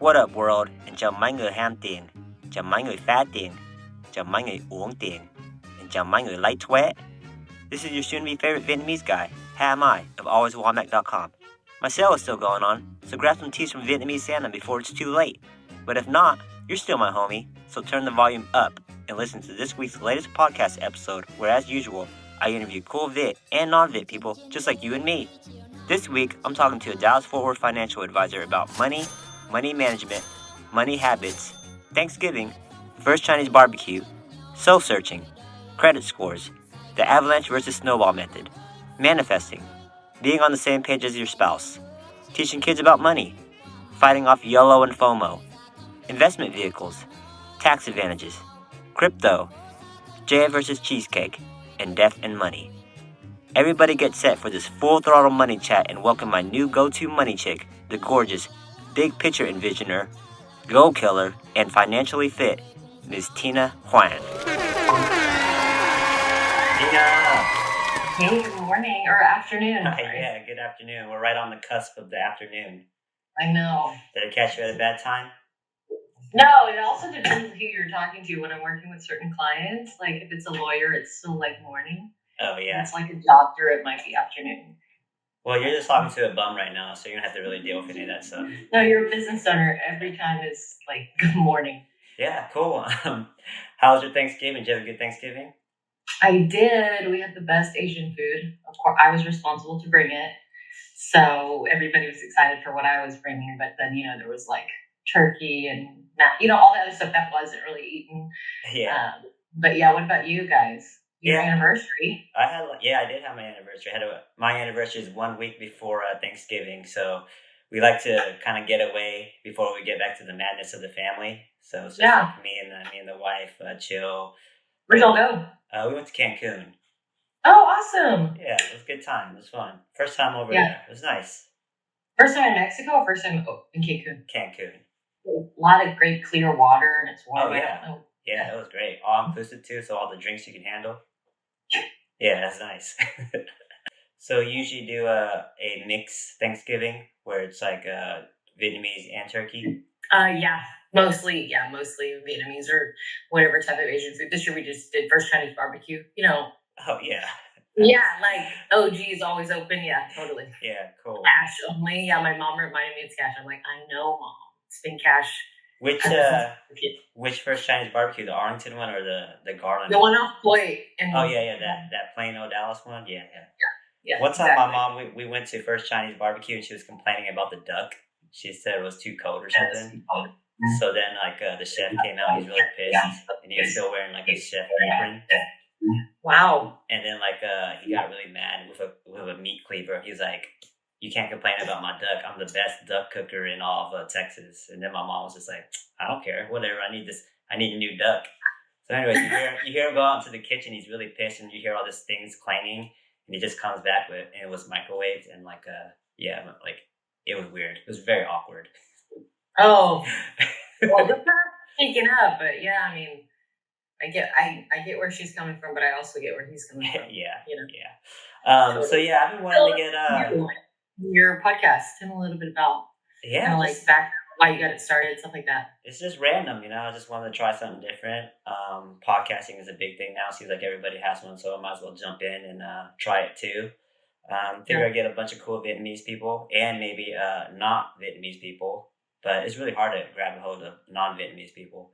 What up world? And chào mọi người ham tiền, chào mọi người phá tiền, chào mọi người uống tiền, and chào mọi người like twat. This is your soon-to-be favorite Vietnamese guy, Ham I, of alwayswalmart.com. My sale is still going on, so grab some teas from Vietnamese Santa before it's too late. But if not, you're still my homie, so turn the volume up and listen to this week's latest podcast episode where, as usual, I interview cool Vit and non-Vit people just like you and me. This week, I'm talking to a Dallas-Fort Worth financial advisor about money, money management, money habits, Thanksgiving, first Chinese barbecue, soul searching, credit scores, the avalanche versus snowball method, manifesting, being on the same page as your spouse, teaching kids about money, fighting off YOLO and FOMO, investment vehicles, tax advantages, crypto, Jaya versus cheesecake, and death and money. Everybody get set for this full throttle money chat and welcome my new go-to money chick, the gorgeous, big picture envisioner, goal killer, and financially fit, Ms. Tina Hoang. Tina! Hey, good morning or afternoon. Yeah, good afternoon. We're right on the cusp of the afternoon. I know. Did I catch you at a bad time? No, it also depends who you're talking to. When I'm working with certain clients, like if it's a lawyer, it's still like morning. Oh, yeah. If it's like a doctor, it might be afternoon. Well, you're just talking to a bum right now, so you don't have to really deal with any of that stuff. No, you're a business owner. Every time is like good morning. Yeah, cool. How was your Thanksgiving? Did you have a good Thanksgiving? I did. We had the best Asian food. Of course, I was responsible to bring it. So everybody was excited for what I was bringing. But then, there was like turkey and, all the other stuff that wasn't really eaten. Yeah. But yeah, what about you guys? Your anniversary? I did have my anniversary. My anniversary is 1 week before Thanksgiving. So we like to kind of get away before we get back to the madness of the family. So it's just like me and the wife chill. Where'd y'all go? We went to Cancun. Oh, awesome. Yeah, it was a good time. It was fun. First time over there. It was nice. First time in Mexico or first time in Cancun? Cancun. A lot of great clear water and it's warm. Oh, yeah. Yeah, it was great. All inclusive too, so all the drinks you can handle. Yeah, that's nice. So you usually do a mixed Thanksgiving where it's like Vietnamese and turkey? Mostly Vietnamese or whatever type of Asian food. This year we just did first Chinese barbecue, Oh, yeah. Yeah, like OG is always open. Yeah, totally. Yeah, cool. Cash only. Yeah, my mom reminded me it's cash. I'm like, I know, Mom. It's been cash. Which first Chinese barbecue, the Arlington one or the Garland? The one off Point. That Plano, Dallas one? Yeah. One time exactly. my mom, we went to first Chinese barbecue and she was complaining about the duck. She said it was too cold or something. So then the chef came out, he's really pissed, and he was still wearing like a chef apron. Wow. And then he got really mad with a meat cleaver. He was like, "You can't complain about my duck. I'm the best duck cooker in all of Texas." And then my mom was just like, "I don't care, whatever. I need a new duck." So anyways, you hear him go out into the kitchen. He's really pissed, and you hear all these things clanging, and he just comes back and it was microwaved, and it was weird. It was very awkward. Oh, well, they're picking up, but yeah, I mean, I get where she's coming from, but I also get where he's coming from. Yeah. I've been wanting to get your podcast. Tell me a little bit about back why you got it started, stuff like that. It's just random, I just wanted to try something different. Podcasting is a big thing now. Seems like everybody has one, so I might as well jump in and try it too. Figure I'd get a bunch of cool Vietnamese people and maybe not Vietnamese people, but it's really hard to grab a hold of non-Vietnamese people.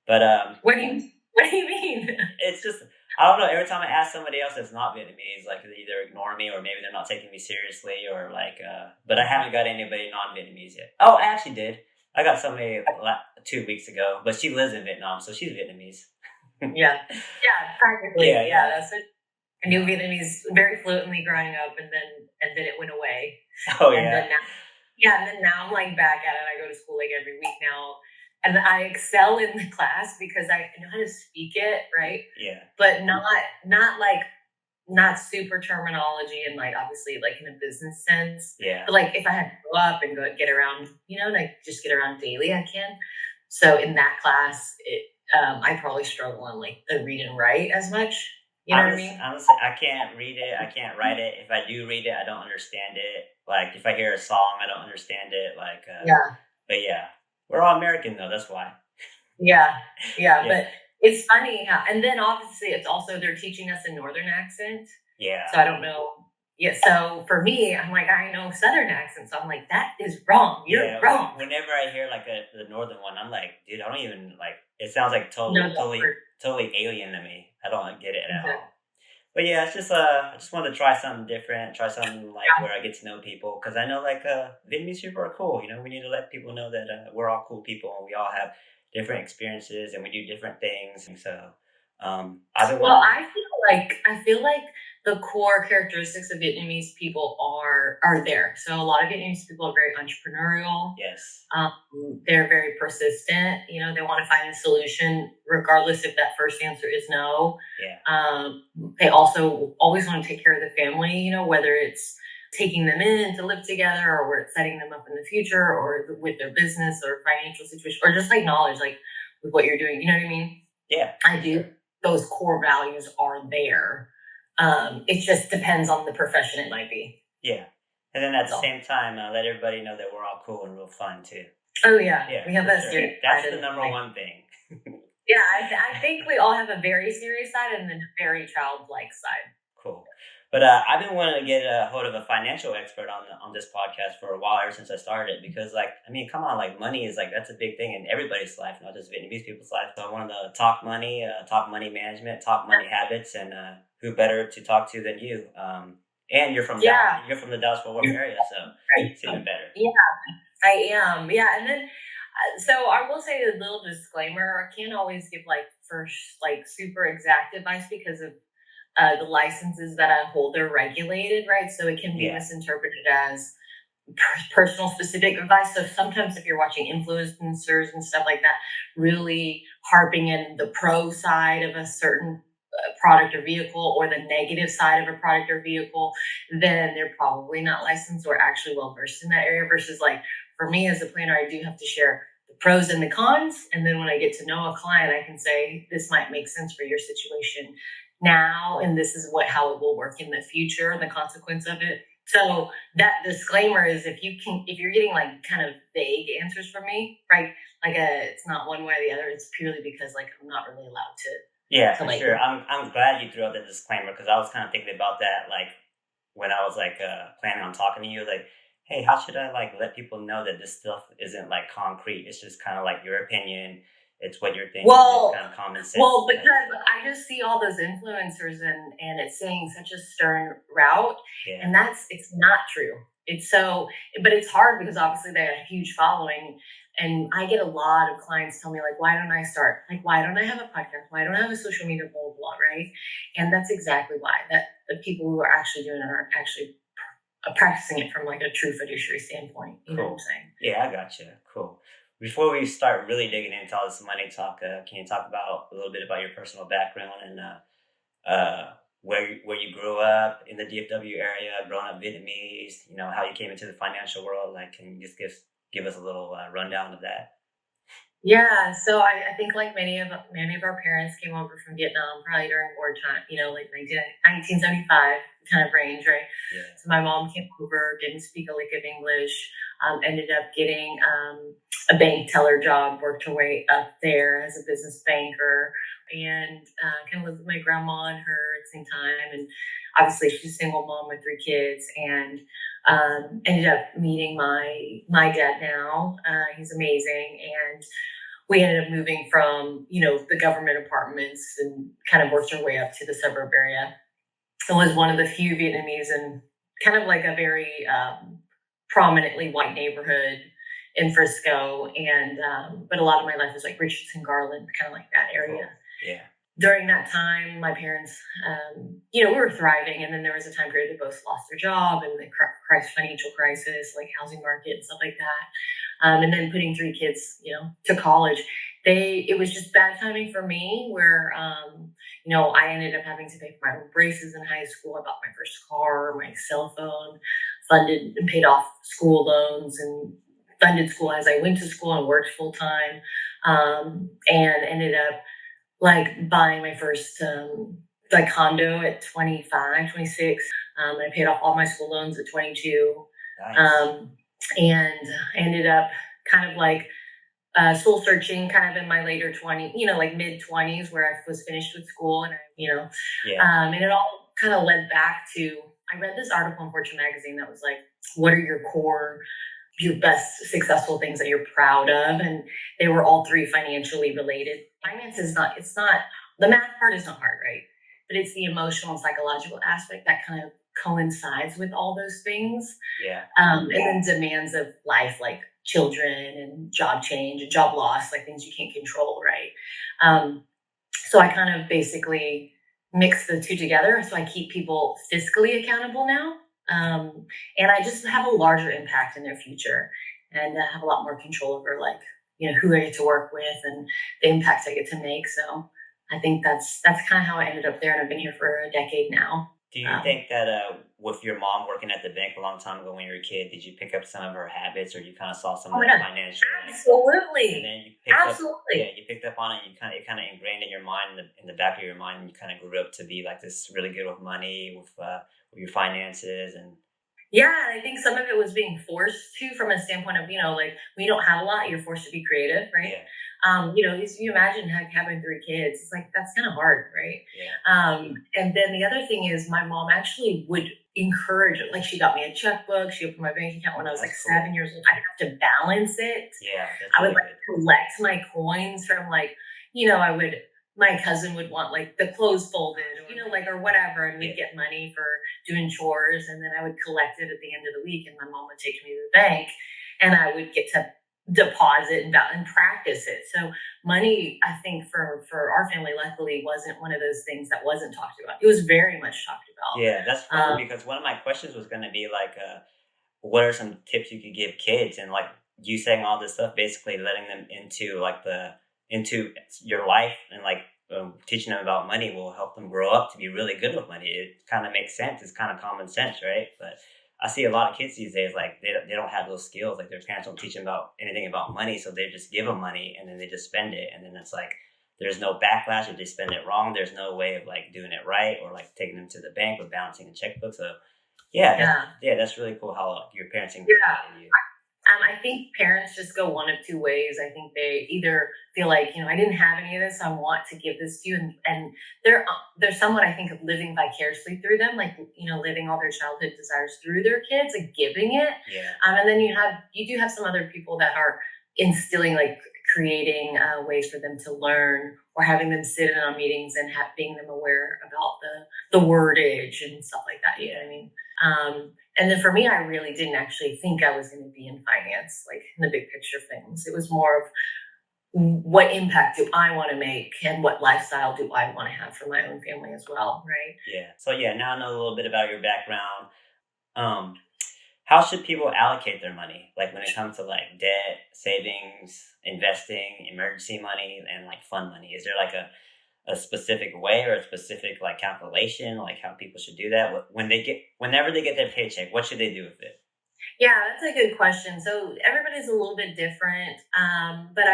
But What do you mean? It's just, I don't know. Every time I ask somebody else that's not Vietnamese, they either ignore me or maybe they're not taking me seriously but I haven't got anybody non-Vietnamese yet. Oh, I actually did. I got somebody 2 weeks ago, but she lives in Vietnam, so she's Vietnamese. Yeah, practically. Yeah. That's it. I knew Vietnamese very fluently growing up, and then it went away. Oh, and then now I'm back at it. I go to school every week now. And I excel in the class because I know how to speak it, right? Yeah. But not super terminology and obviously in a business sense. Yeah. But if I had to go up and get around, just get around daily, I can. So in that class, I probably struggle on the read and write as much. You know what I mean? Honestly, I can't read it. I can't write it. If I do read it, I don't understand it. If I hear a song, I don't understand it. But yeah. We're all American though. That's why. Yeah. Yeah. But it's funny how, and then obviously it's also, they're teaching us a Northern accent. Yeah. So I don't know. Yeah. So for me, I'm like, I know Southern accent. So I'm like, that is wrong. You're wrong. Whenever I hear like the Northern one, I'm like, dude, I don't even like. It sounds like No, totally alien to me. I don't get it at exactly. all. But yeah, it's just I just wanted to try something different, try something like where I get to know people because I know like Vietnamese people are cool. You know, we need to let people know that we're all cool people and we all have different experiences and we do different things. And so I've been Well, wanting. I feel like the core characteristics of Vietnamese people are there. So a lot of Vietnamese people are very entrepreneurial. Yes. They're very persistent. You know, they want to find a solution regardless if that first answer is no. Yeah. They also always want to take care of the family. You know, whether it's taking them in to live together, or where it's setting them up in the future, or with their business or financial situation, or just like knowledge, like with what you're doing. You know what I mean? Yeah. I do. Those core values are there. It just depends on the profession it might be. Yeah. And then at the same time, let everybody know that we're all cool and real fun too. Oh yeah, Yeah, we have that serious. That's the number one thing. Yeah, I think we all have a very serious side and then a very childlike side. Cool. But I've been wanting to get a hold of a financial expert on this podcast for a while, ever since I started. Because, like, I mean, come on, like, money is like that's a big thing in everybody's life, not just Vietnamese people's life. So I wanted to talk money management, talk money habits, and who better to talk to than you? And you're from you're from the Dallas Fort Worth area, so it's even better. Yeah, I am. Yeah, and then so I will say a little disclaimer. I can't always give like first like super exact advice because of the licenses that I hold are regulated, right? So it can be misinterpreted as personal specific advice. So sometimes if you're watching influencers and stuff like that, really harping in the pro side of a certain product or vehicle, or the negative side of a product or vehicle, then they're probably not licensed or actually well versed in that area. Versus like for me as a planner, I do have to share the pros and the cons. And then when I get to know a client, I can say, this might make sense for your situation now, and this is how it will work in the future, and the consequence of it. So that disclaimer is, if you're getting like kind of vague answers from me, right? Like it's not one way or the other. It's purely because like I'm not really allowed to. Yeah, for sure. I'm glad you threw out the disclaimer because I was kind of thinking about that, like when I was like planning on talking to you, like, hey, how should I like let people know that this stuff isn't like concrete? It's just kind of like your opinion. It's what you're thinking. Well, it's kind of common sense. Well, because I just see all those influencers and it's saying such a stern route, and it's not true. It's so, but it's hard because obviously they have a huge following, and I get a lot of clients tell me like, why don't I start? Like, why don't I have a podcast? Why don't I have a social media blog, right? And that's exactly why. That the people who are actually doing it are actually practicing it from like a true fiduciary standpoint. You know what I'm saying? Yeah, I gotcha. Cool. Before we start really digging into all this money talk, can you talk about a little bit about your personal background and where you grew up in the DFW area, growing up Vietnamese? You know, how you came into the financial world. Like, can you just give us a little rundown of that? Yeah, so I think like many of our parents came over from Vietnam probably during wartime, you know, like 1975 kind of range, right? Yeah. So my mom came over, didn't speak a lick of English, ended up getting a bank teller job, worked her way up there as a business banker, and kind of lived with my grandma and her at the same time. And obviously she's a single mom with 3 kids, and ended up meeting my dad now. He's amazing. And we ended up moving from, you know, the government apartments and kind of worked our way up to the suburb area. It was one of the few Vietnamese in kind of like a very prominently white neighborhood in Frisco. And but a lot of my life was like Richardson, Garland, kind of like that area. Cool. Yeah. During that time, my parents, you know, we were thriving. And then there was a time period they both lost their job, and the financial crisis, like housing market and stuff like that. And then putting 3 kids, you know, to college. It was just bad timing for me where, you know, I ended up having to pay for my own braces in high school. I bought my first car, my cell phone, funded and paid off school loans, and funded school as I went to school and worked full time, and ended up like buying my first like condo at 25, 26. I paid off all my school loans at 22. Nice. And ended up kind of like soul searching kind of in my later 20s, like mid 20s, where I was finished with school, and and it all kind of led back to, I read this article in Fortune magazine that was like, what are your best successful things that you're proud of? And they were all three financially related. Finance is not, it's not, the math part is not hard, right? But it's the emotional and psychological aspect that kind of coincides with all those things. Yeah. And then demands of life, like children and job change and job loss, like things you can't control, right? So I kind of basically mix the two together. So I keep people fiscally accountable now. And I just have a larger impact in their future, and have a lot more control over, like, who I get to work with and the impacts I get to make. So I think that's kind of how I ended up there, and I've been here for a decade now. Do you think that with your mom working at the bank a long time ago when you were a kid, did you pick up some of her habits, or you kind of saw some of the financial? Absolutely. And then you Absolutely. you picked up on it. And it kind of ingrained in your mind, in the back of your mind, and you kind of grew up to be like this really good with money, with your finances, and yeah, I think some of it was being forced to, from a standpoint of, like, when you don't have a lot, you're forced to be creative, right? Yeah. You imagine having three kids, it's like, that's kind of hard, right? Yeah. And then the other thing is, my mom actually would encourage it. Like, she got me a checkbook. She opened my bank account when I was like 7 years old. I'd have to balance it. Yeah. I would collect my coins from, like, my cousin would want, like, the clothes folded, or whatever, and we'd get money for doing chores, and then I would collect it at the end of the week, and my mom would take me to the bank, and I would get to deposit and practice it. So money, I think, for our family, luckily, wasn't one of those things that wasn't talked about. It was very much talked about. Yeah, that's funny, because one of my questions was going to be like, what are some tips you could give kids? And like you saying all this stuff, basically letting them into your life, and like teaching them about money will help them grow up to be really good with money. It kind of makes sense. It's kind of common sense, right? But I see a lot of kids these days, like they don't have those skills. Like their parents don't teach them about anything about money, so they just give them money and then they just spend it, and then it's like there's no backlash if they spend it wrong. There's no way of like doing it right, or like taking them to the bank or balancing a checkbook. So that's really cool how your parents ingrained that in you. I think parents just go one of two ways. I think they either feel like, I didn't have any of this, so I want to give this to you. And they're somewhat, I think, of living vicariously through them, like, living all their childhood desires through their kids and giving it. Yeah. And then you do have some other people that are instilling, like, creating ways for them to learn, or having them sit in on meetings and being them aware about the wordage and stuff like that. You know what I mean? And then for me, I really didn't actually think I was going to be in finance, like in the big picture of things. It was more of, what impact do I want to make, and what lifestyle do I want to have for my own family as well, right? Yeah. So now I know a little bit about your background. How should people allocate their money? Like when it comes to like debt, savings, investing, emergency money, and like fund money. Is there like a specific way or a specific like calculation, like how people should do that? Whenever they get their paycheck, what should they do with it? Yeah, that's a good question. So everybody's a little bit different. But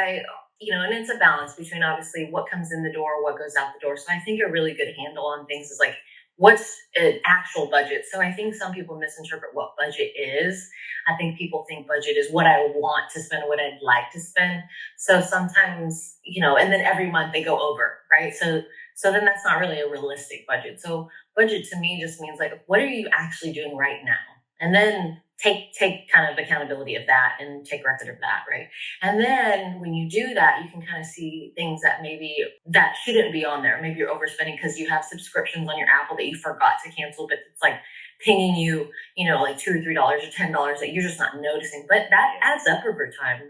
and it's a balance between obviously what comes in the door, what goes out the door. So I think a really good handle on things is like, what's an actual budget? So I think some people misinterpret what budget is. I think people think budget is what I want to spend, what I'd like to spend. So sometimes, and then every month they go over, right? So then that's not really a realistic budget. So budget to me just means like, what are you actually doing right now? And then take kind of accountability of that and take record of that, right? And then when you do that, you can kind of see things that maybe that shouldn't be on there. Maybe you're overspending because you have subscriptions on your Apple that you forgot to cancel, but it's like pinging you, like $2 or $3 or $10 that you're just not noticing. But that adds up over time,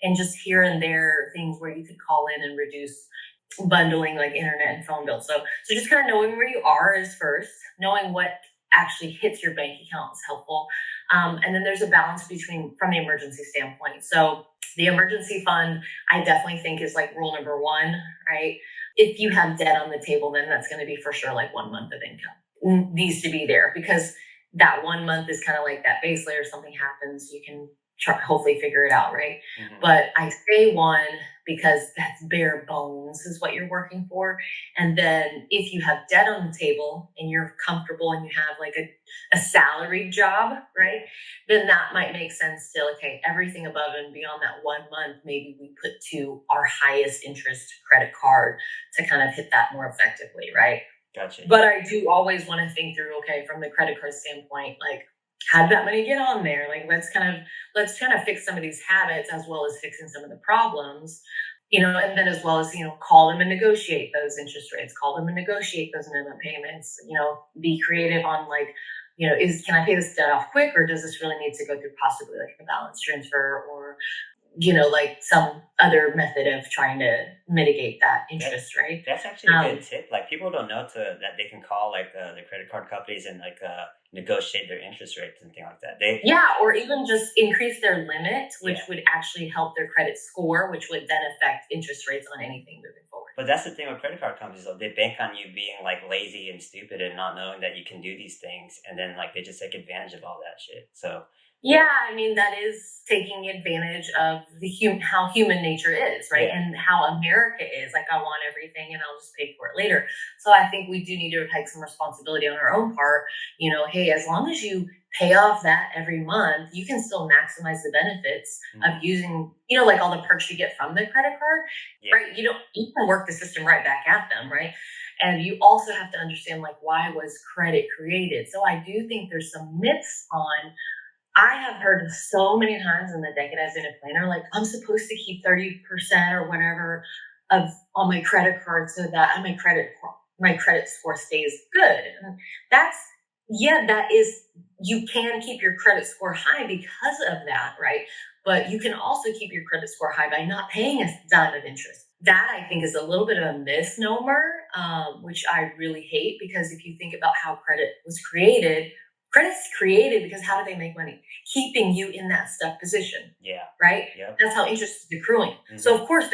and just here and there things where you could call in and reduce bundling, like internet and phone bills. So just kind of knowing where you are is first, knowing what actually hits your bank account is helpful. And then there's a balance from the emergency standpoint. So the emergency fund, I definitely think is like rule number one, right? If you have debt on the table, then that's going to be for sure like 1 month of income needs to be there, because that 1 month is kind of like that base layer. Something happens, you can hopefully figure it out, right? Mm-hmm. But I say one because that's bare bones is what you're working for. And then if you have debt on the table and you're comfortable and you have like a salaried job, right? Then that might make sense to, okay, everything above and beyond that 1 month, maybe we put to our highest interest credit card to kind of hit that more effectively, right? Gotcha. But I do always want to think through, okay, from the credit card standpoint, like, how did that money get on there? Like, let's kind of fix some of these habits as well as fixing some of the problems, and then as well as, call them and negotiate those interest rates, call them and negotiate those minimum payments, be creative on like, can I pay this debt off quick, or does this really need to go through possibly like a balance transfer or, like some other method of trying to mitigate that interest, right? That's actually a good tip. Like, people don't know that they can call like the credit card companies and like negotiate their interest rates and things like that. Or even just increase their limit, which would actually help their credit score, which would then affect interest rates on anything moving forward. But that's the thing with credit card companies, though. They bank on you being like lazy and stupid and not knowing that you can do these things, and then like they just take advantage of all that shit. So yeah, I mean, that is taking advantage of how human nature is, right? Yeah. And how America is. Like, I want everything and I'll just pay for it later. So I think we do need to take some responsibility on our own part. Hey, as long as you pay off that every month, you can still maximize the benefits of using, like all the perks you get from the credit card, right? You can work the system right back at them, right? And you also have to understand, like, why was credit created? So I do think there's some myths on. I have heard so many times in the decade I've been a planner, like, I'm supposed to keep 30% or whatever on my credit card so that my credit score stays good. And that is, you can keep your credit score high because of that, right? But you can also keep your credit score high by not paying a dime of interest. That, I think, is a little bit of a misnomer, which I really hate, because if you think about how credit was created, credit's created because how do they make money? Keeping you in that stuck position. Yeah. Right? Yep. That's how interest is accruing. Mm-hmm. So of course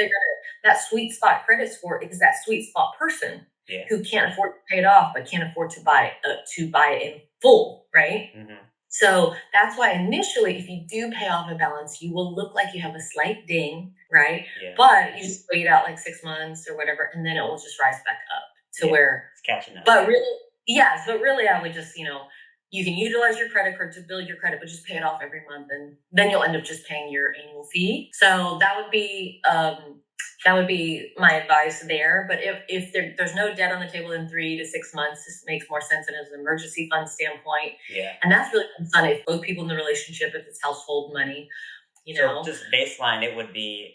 that sweet spot credit score is that sweet spot person who can't afford to pay it off, but can't afford to buy it in full, right? Mm-hmm. So that's why initially, if you do pay off a balance, you will look like you have a slight ding, right? Yeah. But you just wait out like 6 months or whatever, and then it will just rise back up to where it's catching up. But really, I would just, you can utilize your credit card to build your credit, but just pay it off every month, and then you'll end up just paying your annual fee. So that would be my advice there. But if there's no debt on the table in 3 to 6 months, this makes more sense as an emergency fund standpoint. Yeah, and that's really fun if both people in the relationship, if it's household money, So just baseline, it would be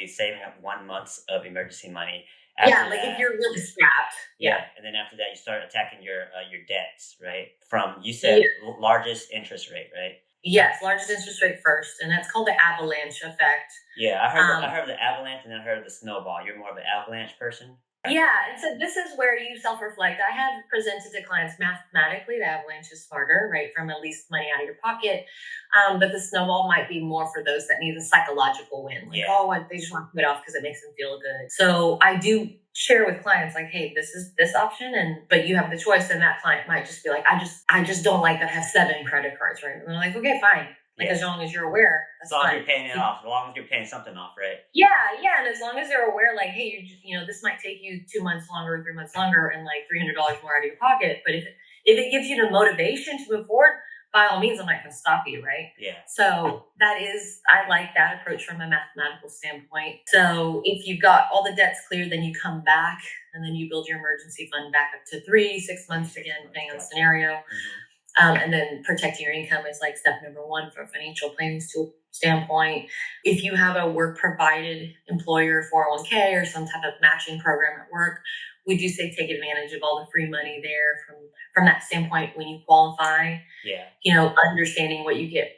saving up 1 month of emergency money. After if you're really strapped. Yeah. And then after that, you start attacking your debts, right? From, you said, largest interest rate, right? Yes, largest interest rate first. And that's called the avalanche effect. Yeah, I heard of the avalanche, and then I heard of the snowball. You're more of an avalanche person? Yeah, and so this is where you self-reflect. I have presented to clients mathematically the avalanche is smarter, right, from at least money out of your pocket. But the snowball might be more for those that need a psychological win. Like, they just want to put it off because it makes them feel good. So I do share with clients, like, hey, this is this option, but you have the choice. And that client might just be like, I just don't like that I have 7 credit cards, right? And they're like, okay, fine. Like, as long as you're aware, that's fine. As long as you're paying it off, as long as you're paying something off, right? Yeah, and as long as they're aware, like, hey, this might take you 2 months longer or 3 months longer and like $300 more out of your pocket. But if it gives you the motivation to move forward, by all means, I'm not going to stop you, right? Yeah. So I like that approach from a mathematical standpoint. So if you've got all the debts cleared, then you come back and then you build your emergency fund back up to 3, 6 months, again, depending on the scenario. Mm-hmm. And then protecting your income is like step number 1 from a financial planning standpoint. If you have a work provided employer 401k or some type of matching program at work, we do say take advantage of all the free money there from that standpoint when you qualify. Yeah. Understanding what you get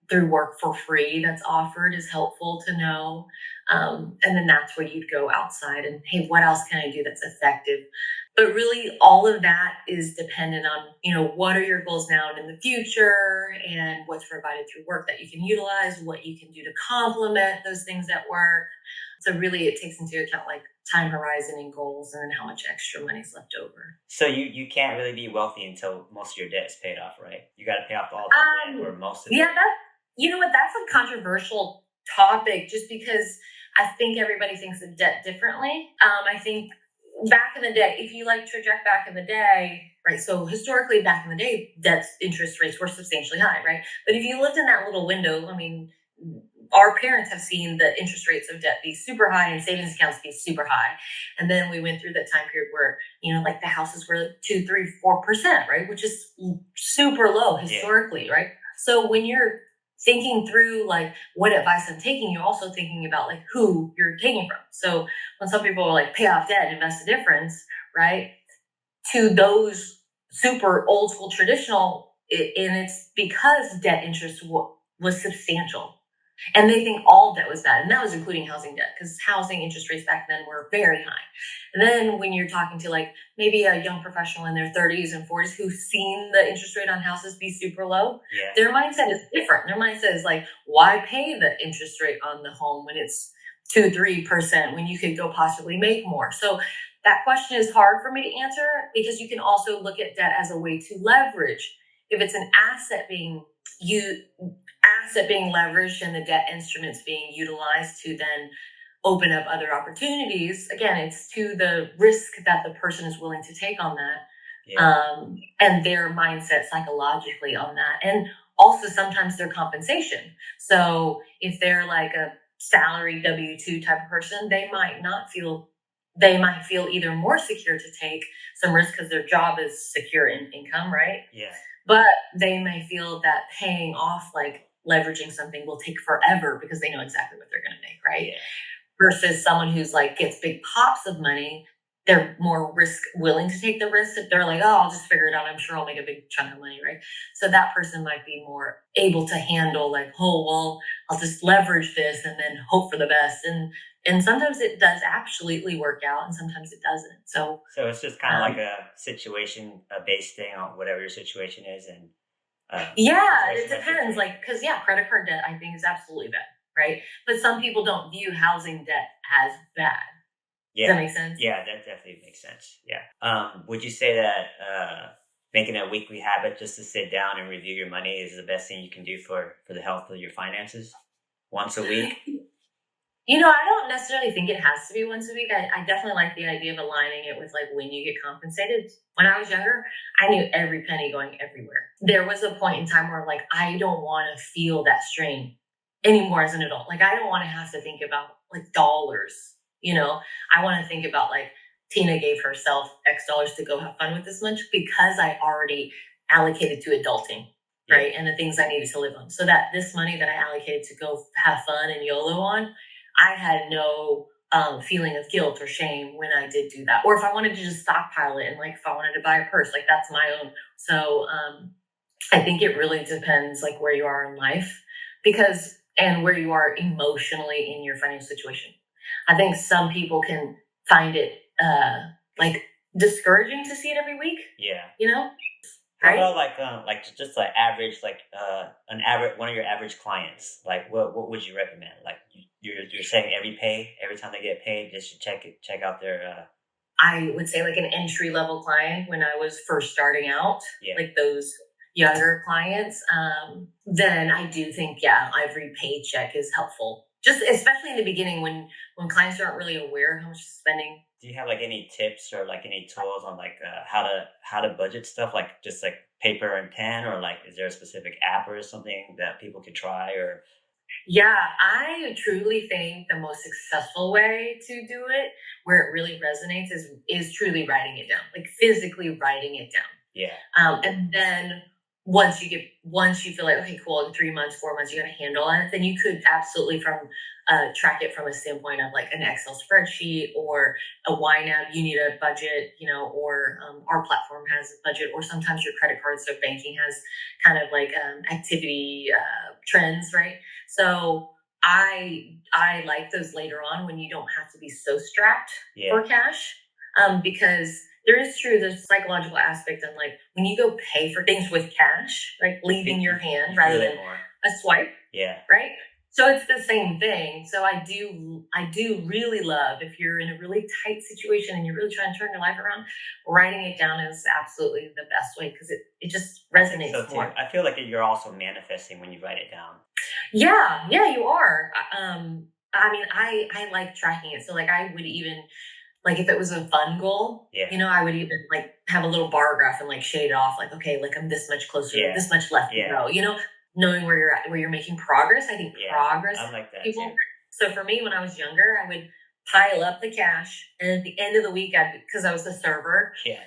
through work for free that's offered is helpful to know. And then that's where you'd go outside and, hey, what else can I do that's effective? But really, all of that is dependent on, what are your goals now and in the future, and what's provided through work that you can utilize, what you can do to complement those things at work. So really, it takes into account like time horizon and goals, and then how much extra money is left over. So you can't really be wealthy until most of your debt is paid off, right? You got to pay off all the debt or most of it. Yeah, that's a controversial topic just because I think everybody thinks of debt differently. I think back in the day, if you like to project back in the day, right? So historically, back in the day, debt interest rates were substantially high, right? But if you lived in that little window, I mean, our parents have seen the interest rates of debt be super high and savings accounts be super high. And then we went through that time period where, like the houses were 2, 3, 4%, right? Which is super low historically, right? So when you're thinking through like what advice I'm taking, you're also thinking about like who you're taking from. So when some people are like pay off debt, invest the difference, right? To those super old school traditional, and it's because debt interest was substantial. And they think all debt was bad. And that was including housing debt, because housing interest rates back then were very high. And then when you're talking to like maybe a young professional in their 30s and 40s who've seen the interest rate on houses be super low, their mindset is different. Their mindset is like, why pay the interest rate on the home when it's 2, 3% when you could go possibly make more? So that question is hard for me to answer, because you can also look at debt as a way to leverage. If it's an asset being leveraged and the debt instruments being utilized to then open up other opportunities, again, it's to the risk that the person is willing to take on that, and their mindset psychologically on that, and also sometimes their compensation. So if they're like a salary W-2 type of person, they might feel either more secure to take some risk because their job is secure in income, right? Yeah. But they may feel that paying off, like leveraging something, will take forever because they know exactly what they're going to make, right? Yeah. Versus someone who's like gets big pops of money, they're more willing to take the risk. If they're like, oh, I'll just figure it out, I'm sure I'll make a big chunk of money, right? So that person might be more able to handle like, oh, well, I'll just leverage this and then hope for the best. And sometimes it does absolutely work out, and sometimes it doesn't. So it's just kind of like a situation based thing on whatever your situation is, and it depends. Like, because credit card debt I think is absolutely bad, right? But some people don't view housing debt as bad. Yeah. Does that make sense? Yeah, that definitely makes sense. Yeah. Would you say that making a weekly habit just to sit down and review your money is the best thing you can do for the health of your finances? Once a week? I don't necessarily think it has to be once a week. I definitely like the idea of aligning it with like when you get compensated. When I was younger, I knew every penny going everywhere. There was a point in time where like, I don't want to feel that strain anymore as an adult. Like, I don't want to have to think about like dollars, I want to think about like Tina gave herself X dollars to go have fun with this lunch because I already allocated to adulting. Right. And the things I needed to live on. So that this money that I allocated to go have fun and YOLO on, I had no feeling of guilt or shame when I did do that. Or if I wanted to just stockpile it, and like if I wanted to buy a purse, like that's my own. So I think it really depends like where you are in life and where you are emotionally in your financial situation. I think some people can find it like discouraging to see it every week. Yeah. Right? How about like just like average, like one of your average clients, like what would you recommend? Like you're saying every time they get paid, just should check out their. I would say like an entry level client when I was first starting out, like those younger clients. Then I do think every paycheck is helpful. Just especially in the beginning when clients aren't really aware of how much spending. Do you have like any tips or like any tools on like how to budget stuff, like just like paper and pen, or like is there a specific app or something that people could try? Or I truly think the most successful way to do it, where it really resonates, is truly writing it down, like physically writing it down. And then once you feel like, okay, cool, in 3 months, 4 months, you got a handle on it, then you could absolutely track it from a standpoint of like an Excel spreadsheet or a wine app. You need a budget, or our platform has a budget, or sometimes your credit cards or banking has kind of like activity trends, right? So I like those later on when you don't have to be so strapped for cash, because there's a psychological aspect in like when you go pay for things with cash, like leaving your hand rather than a swipe. Right. So it's the same thing. So I do really love, if you're in a really tight situation and you're really trying to turn your life around, writing it down is absolutely the best way, because it just resonates more. I feel like you're also manifesting when you write it down. Yeah, yeah, you are. I mean, I like tracking it. So like I would even like if it was a fun goal, Yeah. I would even like have a little bar graph and like shade it off like, okay, like I'm this much closer, Yeah. this much left to Yeah. go, knowing where you're at, where you're making progress. I think Yeah. progress I like that people. too. So for me, when I was younger, I would pile up the cash, and at the end of the week, because I was the server, Yeah.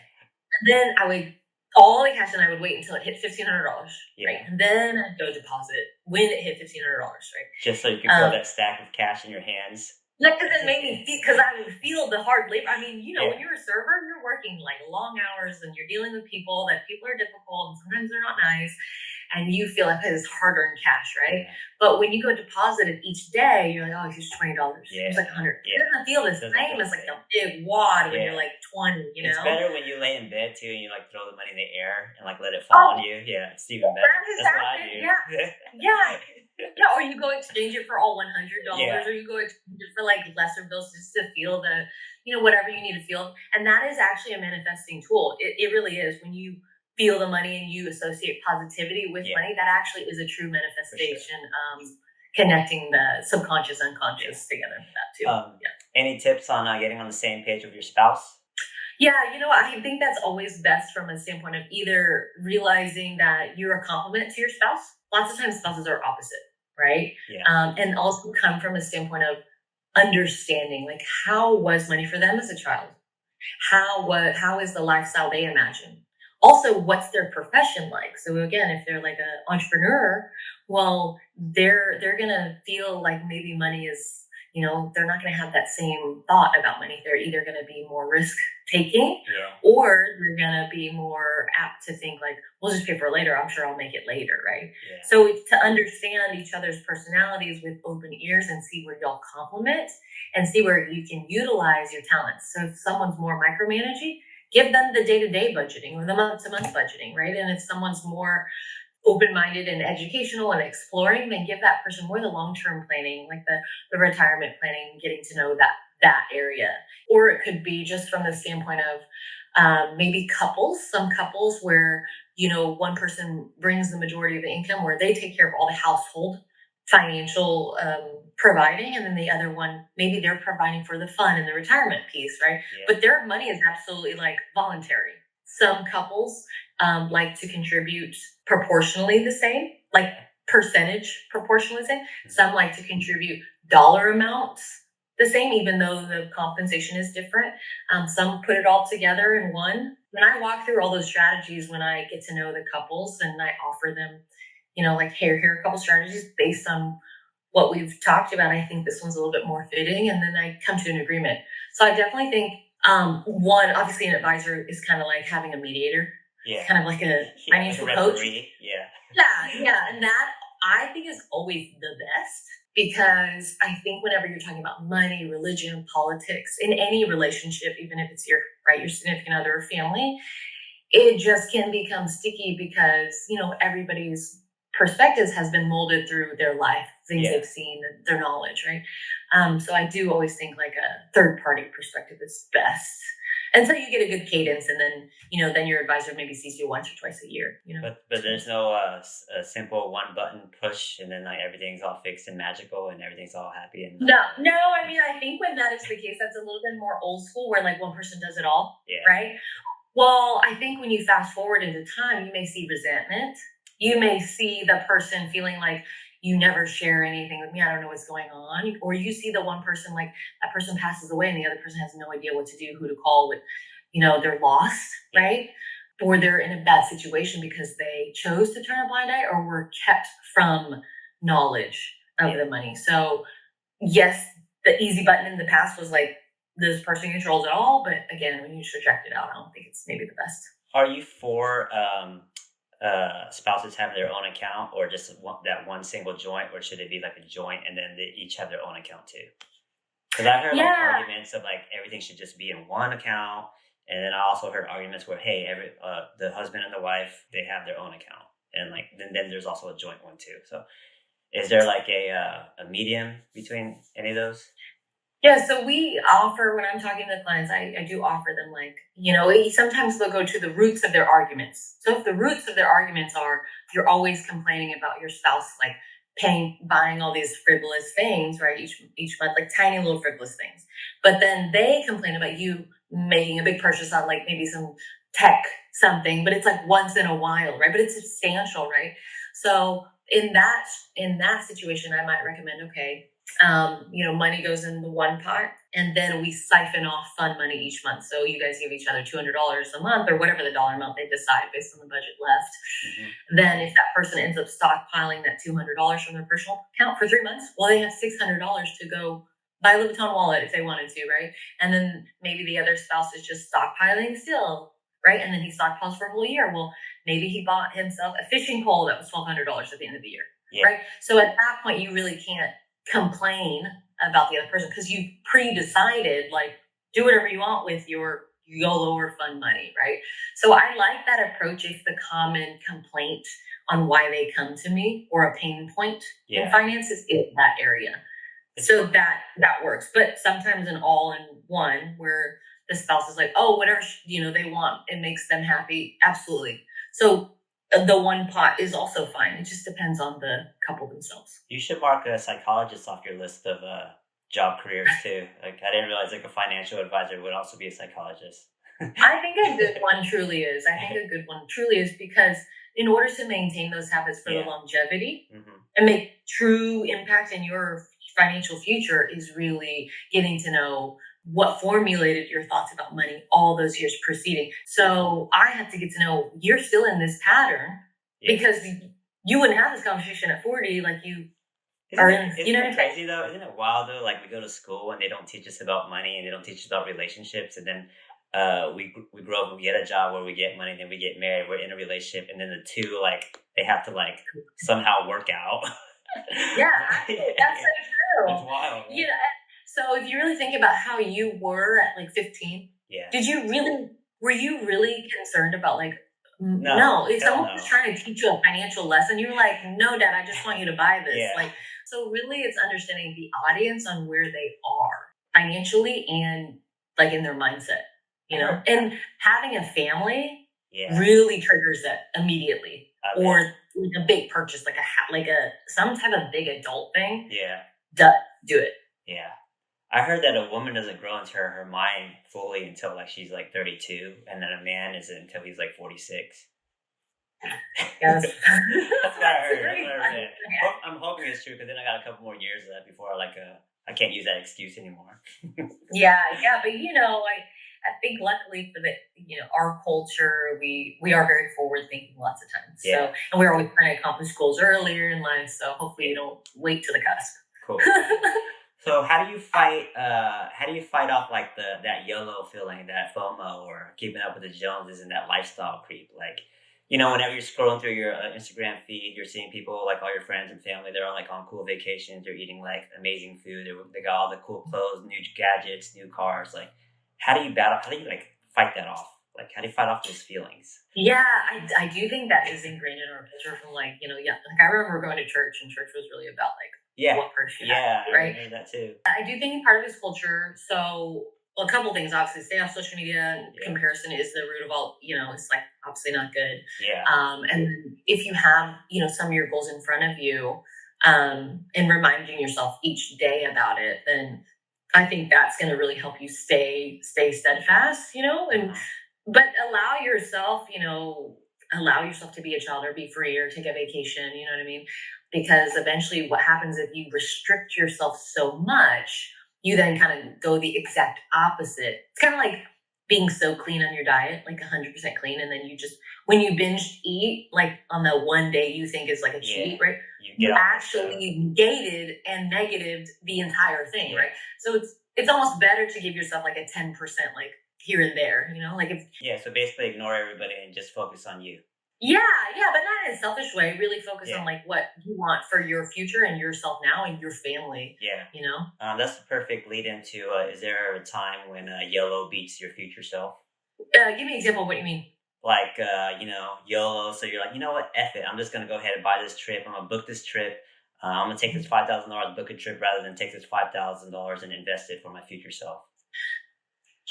then I would all the cash, and I would wait until it hit $1,500, Yeah. right? And then I'd go deposit it when it hit $1,500, right? Just so you can feel that stack of cash in your hands. Like, because it made me feel, because I would feel the hard labor. I mean, Yeah. when you're a server, you're working like long hours and you're dealing with people are difficult and sometimes they're not nice. And you feel like it's hard-earned cash, right? Yeah. But when you go deposit it each day, you're like, oh, here's $20. Yeah. It's like 100. Yeah. It doesn't feel the same as like a big wad when you're like 20, It's better when you lay in bed too and you like throw the money in the air and like let it fall on you. Yeah, it's even better. That's what I do. Yeah. Yeah, or you go exchange it for all $100, Yeah. or you go exchange it for like lesser bills just to feel the, whatever you need to feel. And that is actually a manifesting tool. It really is. When you feel the money and you associate positivity with money, that actually is a true manifestation. Connecting the subconscious, unconscious together for that too. Any tips on getting on the same page with your spouse? Yeah, I think that's always best from a standpoint of either realizing that you're a compliment to your spouse. Lots of times spouses are opposite, right? Yeah. And also come from a standpoint of understanding, like, how was money for them as a child? How is the lifestyle they imagine? Also, what's their profession like? So again, if they're like an entrepreneur, well, they're gonna feel like maybe money is, they're not gonna have that same thought about money. They're either gonna be more risk taking, or they're gonna be more apt to think like, we'll just pay for it later. I'm sure I'll make it later, right? Yeah. So to understand each other's personalities with open ears and see where y'all complement and see where you can utilize your talents. So if someone's more micromanaging, give them the day-to-day budgeting or the month-to-month budgeting, right? And if someone's more open-minded and educational and exploring, then give that person more the long-term planning, like the retirement planning, getting to know that area. Or it could be just from the standpoint of maybe some couples where, one person brings the majority of the income, where they take care of all the household financial providing, and then the other one, maybe they're providing for the fun and the retirement piece, right? But their money is absolutely like voluntary. Some couples like to contribute proportionally the same, like percentage proportionally the same. Some like to contribute dollar amounts the same, even though the compensation is different. Some put it all together in one. When I walk through all those strategies, when I get to know the couples and I offer them, like, here are a couple strategies based on what we've talked about, I think this one's a little bit more fitting, and then I come to an agreement. So I definitely think one, obviously an advisor is kind of like having a mediator. Yeah. Kind of like a financial coach. Yeah. And that I think is always the best, because I think whenever you're talking about money, religion, politics, in any relationship, even if it's your significant other or family, it just can become sticky because, everybody's perspectives has been molded through their life, things they've seen, their knowledge, right? So I do always think like a third party perspective is best. Until you get a good cadence, and then, then your advisor maybe sees you once or twice a year, But there's no a simple one button push and then like everything's all fixed and magical and everything's all happy and No. I mean, I think when that is the case, that's a little bit more old school, where like one person does it all, right? Well, I think when you fast forward into time, you may see resentment. You may see the person feeling like, you never share anything with me, I don't know what's going on. Or you see the one person, like that person passes away and the other person has no idea what to do, who to call with, they're lost, right? Or they're in a bad situation because they chose to turn a blind eye or were kept from knowledge of the money. So yes, the easy button in the past was like, this person controls it all. But again, when you project it out, I don't think it's maybe the best. Are you for spouses having their own account, or just that one single joint, or should it be like a joint and then they each have their own account too? Because I heard like arguments of like everything should just be in one account, and then I also heard arguments where the husband and the wife, they have their own account, and like then there's also a joint one too. So is there like a medium between any of those? Yeah, so we offer, when I'm talking to clients, I do offer them like, sometimes they'll go to the roots of their arguments. So if the roots of their arguments are, you're always complaining about your spouse, like buying all these frivolous things, right? Each month, like tiny little frivolous things. But then they complain about you making a big purchase on like maybe some tech something, but it's like once in a while, right? But it's substantial, right? So in that situation, I might recommend, okay, money goes in the one pot, and then we siphon off fun money each month. So you guys give each other $200 a month, or whatever the dollar amount they decide based on the budget left. Mm-hmm. Then if that person ends up stockpiling that $200 from their personal account for 3 months, well, they have $600 to go buy a Louis Vuitton wallet if they wanted to, right? And then maybe the other spouse is just stockpiling still, right? And then he stockpiles for a whole year. Well, maybe he bought himself a fishing pole that was $1,200 at the end of the year, right? So at that point, you really can't complain about the other person because you pre-decided, like, do whatever you want with your YOLO or fun money, right? So I like that approach if the common complaint on why they come to me or a pain point in finances is that area. So that works. But sometimes an all-in-one where the spouse is like, oh, whatever they want, it makes them happy. Absolutely. So the one pot is also fine. It just depends on the couple themselves. You should mark a psychologist off your list of job careers too. Like, I didn't realize like a financial advisor would also be a psychologist. I think a good one truly is. Because in order to maintain those habits for the longevity and make true impact in your financial future is really getting to know what formulated your thoughts about money all those years preceding. So I had to get to know you're still in this pattern because you wouldn't have this conversation at 40 like you are in. Isn't it crazy though? Isn't it wild though? Like, we go to school and they don't teach us about money and they don't teach us about relationships, and then we grow up, we get a job where we get money, then we get married, we're in a relationship, and then the two, like, they have to like somehow work out. That's so true. It's wild. Right? So if you really think about how you were at like 15, were you really concerned about like, no, if someone was trying to teach you a financial lesson, you're like, no, Dad, I just want you to buy this. Like, so really it's understanding the audience on where they are financially and like in their mindset, and having a family really triggers that immediately. Or a big purchase, like some type of big adult thing. Do it. I heard that a woman doesn't grow into her mind fully until like she's like 32, and then a man isn't until he's like 46. Yes. That's what I heard. I'm hoping it's true, because then I got a couple more years of that before I can't use that excuse anymore. But I think luckily for our culture, we are very forward thinking lots of times. So, and we're always trying to accomplish goals earlier in life. So hopefully you don't wait to the cusp. Cool. So how do you fight off like that YOLO feeling, that FOMO, or keeping up with the Joneses and that lifestyle creep? Like, whenever you're scrolling through your Instagram feed, you're seeing people, like all your friends and family, they're all like on cool vacations, they're eating like amazing food, they got all the cool clothes, new gadgets, new cars. Like, how do you like fight that off? Like, how do you fight off those feelings? Yeah, I do think that is ingrained in our culture from like, like I remember going to church, and church was really about like what person right? I remember that too. I do think part of this culture, so a couple things, obviously stay off social media, comparison is the root of all, it's like obviously not good. And if you have, some of your goals in front of you, and reminding yourself each day about it, then I think that's going to really help you stay steadfast, but allow yourself to be a child or be free or take a vacation, you know what I mean? Because eventually what happens if you restrict yourself so much, you then kind of go the exact opposite. It's kind of like being so clean on your diet, like 100% clean. And then when you binge eat, like on the one day you think is like a cheat, right? You actually gated and negatived the entire thing, right? So it's almost better to give yourself like a 10%, like here and there, like if. So basically ignore everybody and just focus on you. But not in a selfish way. Really focus on like what you want for your future and yourself now and your family. That's the perfect lead into. Is there a time when YOLO beats your future self? Give me an example of what you mean. Like YOLO. So you're like, you know what? F it. I'm just gonna go ahead and buy this trip. I'm gonna book this trip. I'm gonna take this $5,000, book a trip, rather than take this $5,000 and invest it for my future self.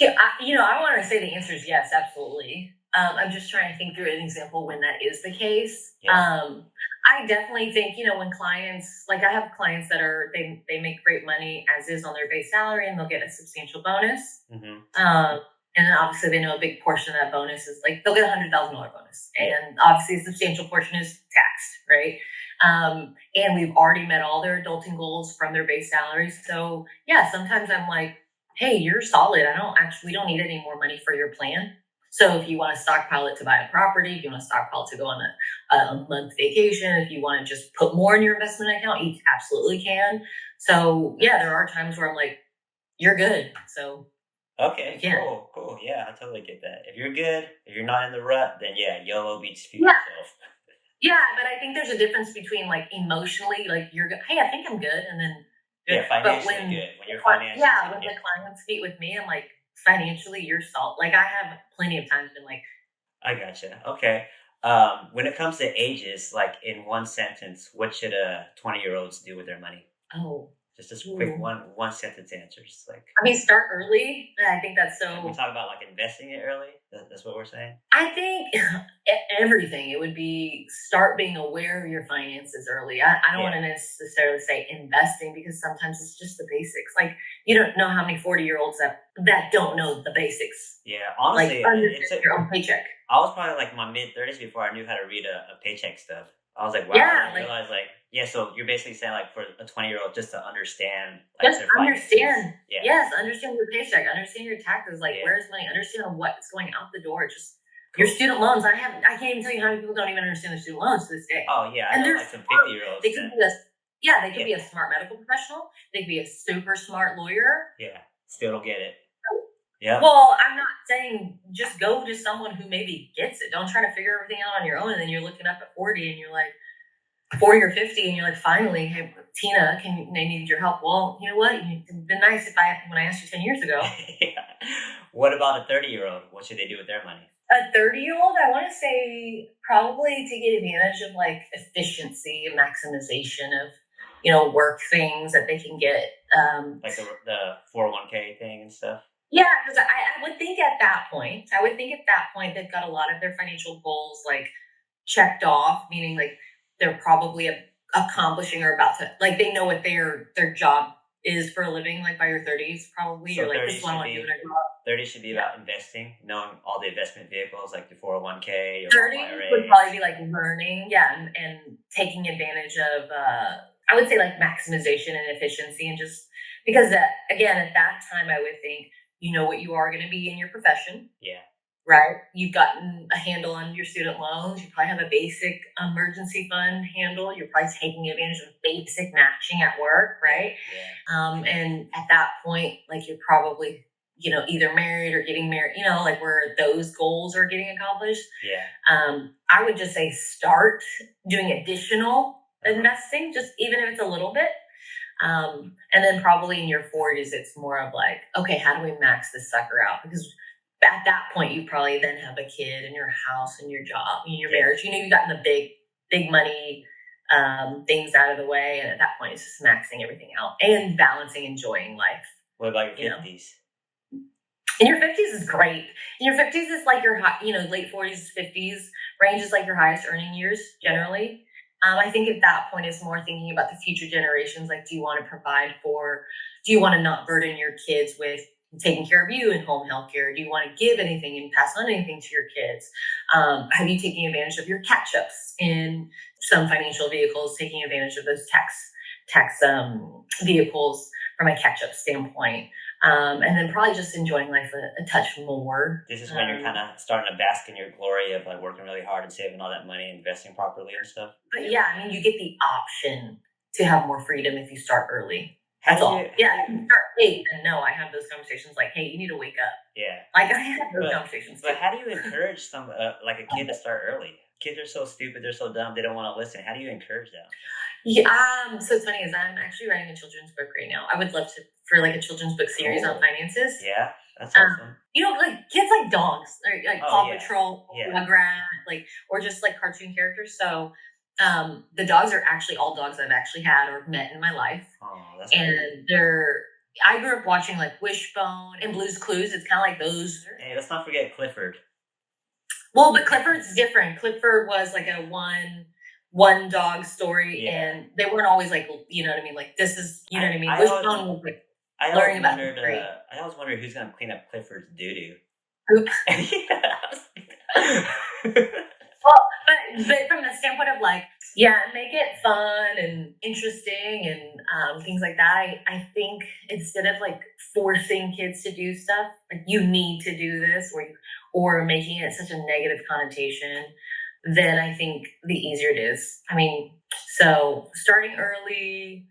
I want to say the answer is yes, absolutely. I'm just trying to think through an example when that is the case. I definitely think, when clients, like I have clients that they make great money as is on their base salary and they'll get a substantial bonus. Mm-hmm. And then obviously they know a big portion of that bonus is like, they'll get $100,000 bonus. Yeah. And obviously a substantial portion is taxed, right? And we've already met all their adulting goals from their base salary. So yeah, sometimes I'm like, hey, you're solid. We don't need any more money for your plan. So if you want to stockpile it to buy a property, if you want to stockpile it to go on a month vacation, if you want to just put more in your investment account, you absolutely can. So yeah, there are times where I'm like, you're good. So Okay, yeah. cool. Yeah, I totally get that. If you're good, if you're not in the rut, then yeah, YOLO beats future Yeah. self. Yeah, but I think there's a difference between like emotionally, like you're good. Hey, I think I'm good, and then Yeah, but financially good. When you're financially when good. the clients meet with me, I'm like financially, you're salt. Like I have plenty of times been like, I gotcha. Okay. When it comes to ages, like in one sentence, what should 20-year-olds do with their money? oh, Just a quick one sentence answers. Like, I mean, start early. I think that's like we so. talk about like investing it early. That's what we're saying. I think everything. It would be start being aware of your finances early. I don't want to necessarily say investing because sometimes it's just the basics. Like you don't know how many 40-year-olds that don't know the basics. Yeah, honestly, Like understand your own paycheck. I was probably like in my mid-30s before I knew how to read a paycheck stuff. I was like, wow, Yeah, I didn't realize like, yeah, so you're basically saying like for a 20-year-old just to understand like just their finances. understand. Yeah. Yes, understand your paycheck, understand your taxes. Like where's money? Understand what's going out the door. Just your student loans. I can't even tell you how many people don't even understand their student loans to this day. Oh yeah, And I know there's like some 50-year-olds. They could be a smart medical professional. They could be a super smart lawyer. Yeah, still don't get it. Yeah. Well, I'm not saying just go to someone who maybe gets it. Don't try to figure everything out on your own, and then you're looking up at 40, and you're like 40 or 50, and you're like, finally, hey, Tina, they need your help. Well, you know what? It'd been nice when I asked you 10 years ago. Yeah. What about a 30-year-old? What should they do with their money? A 30-year-old, I want to say probably take advantage of like efficiency and maximization of, work things that they can get. Like the 401k thing and stuff. Yeah, because I would think at that point, they've got a lot of their financial goals like checked off, meaning like they're probably accomplishing or about to, like they know what their job is for a living, like by your 30s, probably. So you're like, this is what I want to do when I grow up. 30 should be about investing, knowing all the investment vehicles like the 401k or 30 IRA. would probably be like learning, and taking advantage of, I would say like maximization and efficiency, and just because again, at that time, I would think, you know what you are going to be in your profession. Yeah. Right? You've gotten a handle on your student loans. You probably have a basic emergency fund handle. You're probably taking advantage of basic matching at work, right? Yeah. And at that point, like you're probably, either married or getting married, like where those goals are getting accomplished. Yeah. I would just say start doing additional investing, just even if it's a little bit. And then probably in your 40s, it's more of like, okay, how do we max this sucker out? Because at that point, you probably then have a kid and your house and your job and your marriage. You've gotten the big money things out of the way. And at that point, it's just maxing everything out and balancing, enjoying life. What about your 50s? In your 50s is great. In your 50s is like your late 40s, 50s range is like your highest earning years generally. I think at that point it's more thinking about the future generations. Like, do you want to not burden your kids with taking care of you in home health care? Do you want to give anything and pass on anything to your kids? Have you taken advantage of your catch-ups in some financial vehicles, taking advantage of those tax vehicles from a catch-up standpoint? And then probably just enjoying life a touch more. This is when you're kind of starting to bask in your glory of like working really hard and saving all that money, investing properly and stuff. But yeah, I mean, you get the option to have more freedom if you start early. That's all. Yeah, you start late, and no, I have those conversations like, hey, you need to wake up. Yeah. Like I have those conversations. But how do you encourage like a kid to start early? Kids are so stupid, they're so dumb, they don't want to listen. How do you encourage them? Yeah, so it's funny is I'm actually writing a children's book right now. I would love for like a children's book series on finances. Yeah, that's awesome. Like kids like dogs, like Paw Patrol, Rugrat, or just like cartoon characters. So the dogs are actually all dogs I've actually had or met in my life. Oh, that's and I grew up watching like Wishbone and Blue's Clues. It's kind of like those. Hey, let's not forget Clifford. Well, but Clifford's different. Clifford was like a one one dog story, Yeah. and they weren't always like, you know what I mean? Like, this is, you know what I mean? I Which always, one was like I always learning about wondered. history? I always wondered who's gonna clean up Clifford's doo doo. Poop. Yeah. Well, but from the standpoint of like, yeah, make it fun and interesting and things like that. I think instead of like forcing kids to do stuff, like you need to do this, or making it such a negative connotation, then I think the easier it is. I mean, so starting early,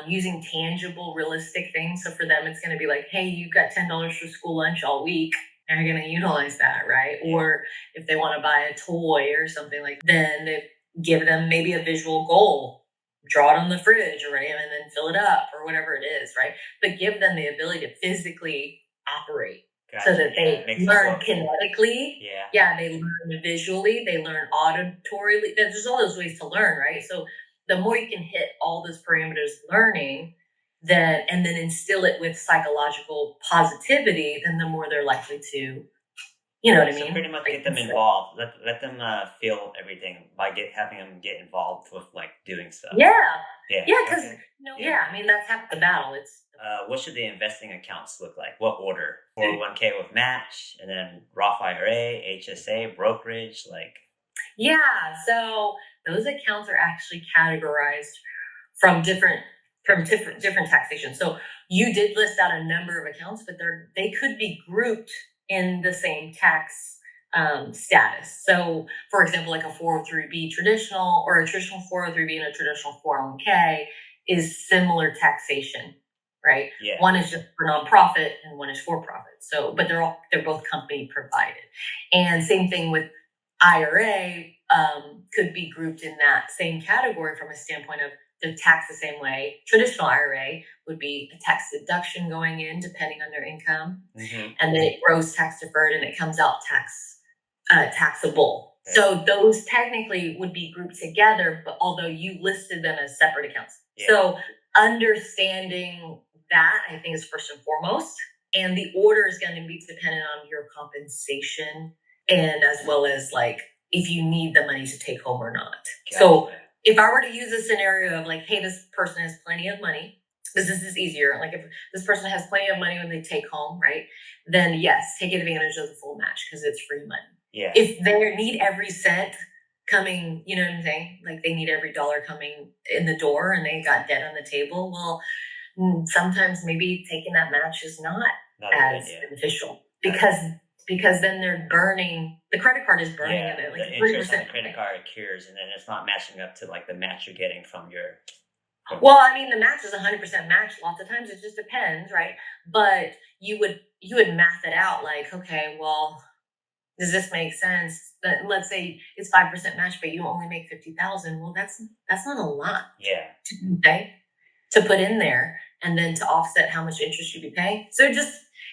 using tangible, realistic things. So for them, it's going to be like, hey, you've got $10 for school lunch all week. And you're going to utilize that, right? Yeah. Or if they want to buy a toy or something like that, then they give them maybe a visual goal, draw it on the fridge, right? And then fill it up or whatever it is, right? But give them the ability to physically operate. Gotcha. So that they learn kinetically. Yeah. They learn visually, they learn auditorily. There's all those ways to learn, right? So the more you can hit all those parameters learning, and then instill it with psychological positivity, then the more they're likely to, you know what I mean? So pretty much get them involved. Let them feel everything by having them get involved with like doing stuff. Yeah. Yeah. Yeah, because I mean that's half the battle. It's what should the investing accounts look like? What order? 401k with match, and then Roth IRA, HSA, brokerage, like. Yeah. So those accounts are actually categorized from different taxation. So you did list out a number of accounts, but they could be grouped in the same tax status. So for example, like a 403b traditional, or a traditional 403b and a traditional 401k is similar taxation, right? Yeah. One is just for nonprofit and one is for profit. So, but they're both company provided. And same thing with IRA, could be grouped in that same category from a standpoint of they're taxed the same way. Traditional IRA would be a tax deduction going in depending on their income, and then it grows tax deferred and it comes out taxable. Okay. So those technically would be grouped together, but although you listed them as separate accounts. Yeah. So understanding that, I think, is first and foremost, and the order is going to be dependent on your compensation and as well as like if you need the money to take home or not. Gotcha. So if I were to use a scenario of like, hey, this person has plenty of money, this is easier. Like if this person has plenty of money when they take home, right? Then yes, take advantage of the full match because it's free money. Yeah. If they need every cent coming, you know what I'm saying? Like they need every dollar coming in the door and they got debt on the table. Well, sometimes maybe taking that match is not as beneficial because then they're burning, the credit card is burning it. Like the interest on the credit card cures, and then it's not matching up to like the match you're getting from your. Well, I mean, the match is 100% match. Lots of times it just depends, right? But you would math it out like, okay, well, does this make sense? That let's say it's 5% match, but you only make 50,000. Well, that's not a lot. Yeah. To put in there, and then to offset how much interest you'd be paying. So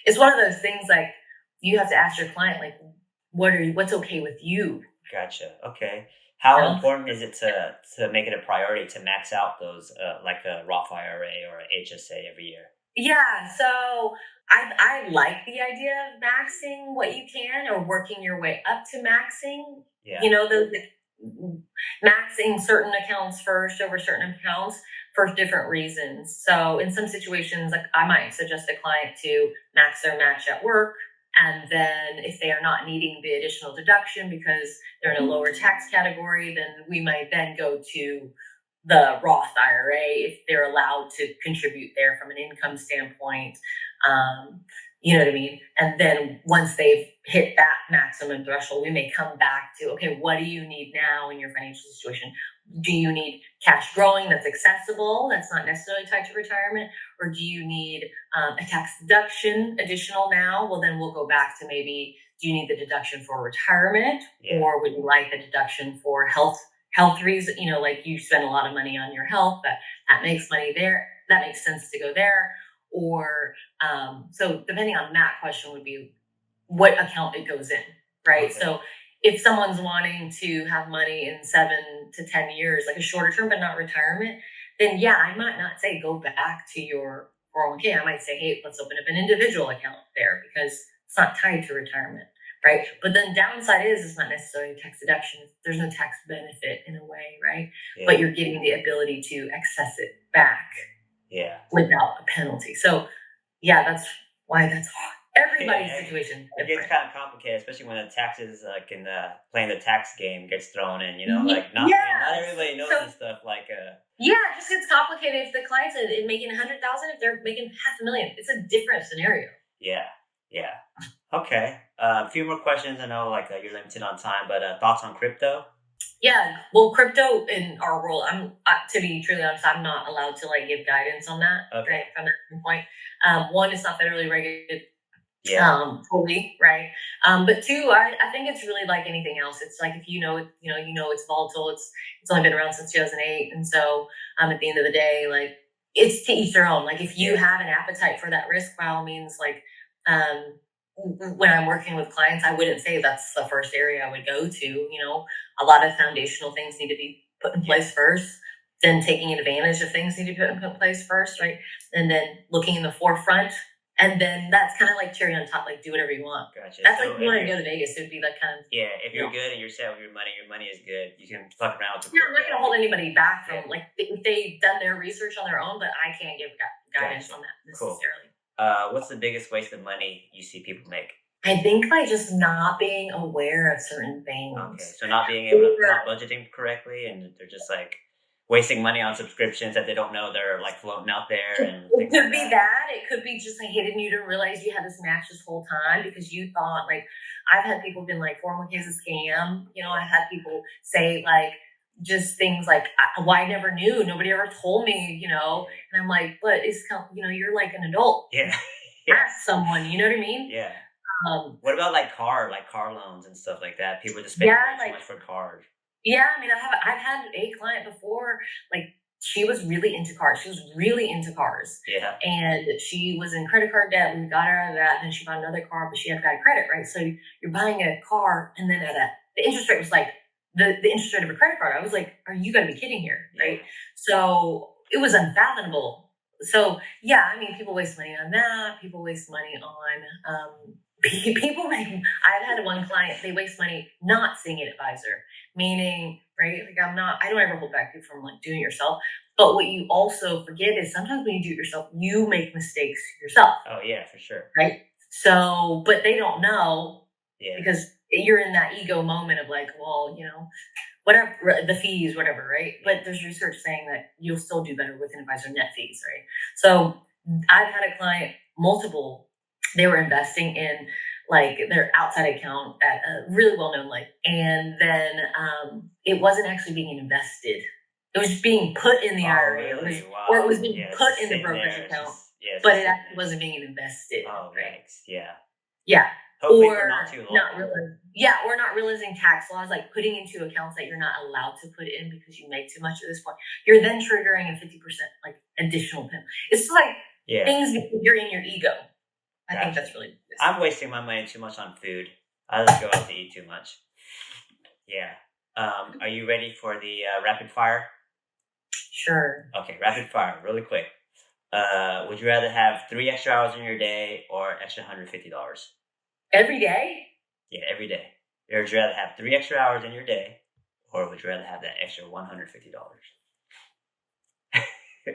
it's one of those things like you have to ask your client like, what's okay with you? Gotcha. Okay. How important is it to make it a priority to max out those like a Roth IRA or a HSA every year? Yeah. So I like the idea of maxing what you can or working your way up to maxing. Yeah. You know, maxing certain accounts first over certain accounts for different reasons. So in some situations, like I might suggest a client to max their match at work. And then if they are not needing the additional deduction because they're in a lower tax category, then we might then go to the Roth IRA if they're allowed to contribute there from an income standpoint. You know what I mean? And then once they've hit that maximum threshold, we may come back to, okay, what do you need now in your financial situation? Do you need cash growing that's accessible, that's not necessarily tied to retirement? Or do you need a tax deduction additional now? Well, then we'll go back to maybe, do you need the deduction for retirement? Yeah. Or would you like the deduction for health reason? You know, like you spend a lot of money on your health, that makes money there. That makes sense to go there. Or, so depending on that question would be what account it goes in, right? Okay. So if someone's wanting to have money in 7 to 10 years, like a shorter term, but not retirement, then yeah, I might not say go back to your 401k. I might say, hey, let's open up an individual account there because it's not tied to retirement. right? But then downside is it's not necessarily tax deduction. There's no tax benefit in a way, right? Yeah. But you're getting the ability to access it back without a penalty. So yeah, that's why that's hard. Everybody's situation. It gets kind of complicated, especially when the taxes can playing the tax game gets thrown in. You know, like not everybody knows this stuff. Like yeah, it just gets complicated if the client's making 100,000, if they're making $500,000, it's a different scenario. Yeah. Okay. A few more questions. I know, like you're limited on time, but thoughts on crypto? Yeah, well, crypto in our world, to be truly honest, I'm not allowed to like give guidance on that. Okay. Right, from that standpoint. One, it's not federally regulated. Yeah. Fully, right. But two, I think it's really like anything else. It's like if you know it's volatile. It's only been around since 2008, and so at the end of the day, like it's to each their own. Like if you have an appetite for that risk, by all means, like when I'm working with clients, I wouldn't say that's the first area I would go to. You know, a lot of foundational things need to be put in place first. Then taking advantage of things need to be put in place first, right? And then looking in the forefront. And then that's kind of like cherry on top, like do whatever you want. Gotcha. That's like if you want to go to Vegas, it would be like kind of... Yeah, if you're good and you're set with your money is good. You can fuck around with the I'm not going to hold anybody back from, like, if they've done their research on their own, but I can't give guidance on that necessarily. Cool. What's the biggest waste of money you see people make? I think by just not being aware of certain things. Okay, so not being able to, not budgeting correctly, and they're just like wasting money on subscriptions that they don't know they're like floating out there. And it could be that. It could be just like hidden. You didn't realize you had this match this whole time because you thought, like, I've had people been like 401k is a scam. You know, I've had people say like just things like, well, I never knew. Nobody ever told me, you know. And I'm like, but it's, you know, you're like an adult. Yeah. Ask someone, you know what I mean? Yeah. What about like car loans and stuff like that? People just spend too much for cars. Yeah, I mean, I've had a client before, like she was really into cars. She was really into cars. Yeah. And she was in credit card debt. We got her out of that. And then she bought another car, but she had bad credit, right? So you're buying a car and then the interest rate was like the interest rate of a credit card. I was like, are you going to be kidding here? Right. Yeah. So it was unfathomable. So yeah, I mean, people waste money on that. People waste money on, I've had one client, they waste money not seeing an advisor, meaning, right? Like I don't ever hold back you from like doing it yourself. But what you also forget is sometimes when you do it yourself, you make mistakes yourself. Oh yeah, for sure. Right. So, but they don't know because you're in that ego moment of like, well, you know, whatever, the fees, whatever, right? But there's research saying that you'll still do better with an advisor net fees, right? So I've had a client, they were investing in like their outside account at a really well-known and then it wasn't actually being invested. It was just being put in the IRA, really? or it was being put in the brokerage account, but it actually wasn't being invested. Oh, right? Yeah. Yeah. Hopefully or not too long. Or not realizing tax laws, like putting into accounts that you're not allowed to put in because you make too much at this point. You're then triggering a 50% like additional penalty. It's like things because you're in your ego. I think that's really... I'm wasting my money too much on food. I just go out to eat too much. Yeah. Are you ready for the rapid fire? Sure. Okay, rapid fire, really quick. Would you rather have 3 extra hours in your day or extra $150? Every day? Yeah, every day. Or would you rather have 3 extra hours in your day, or would you rather have that extra $150? I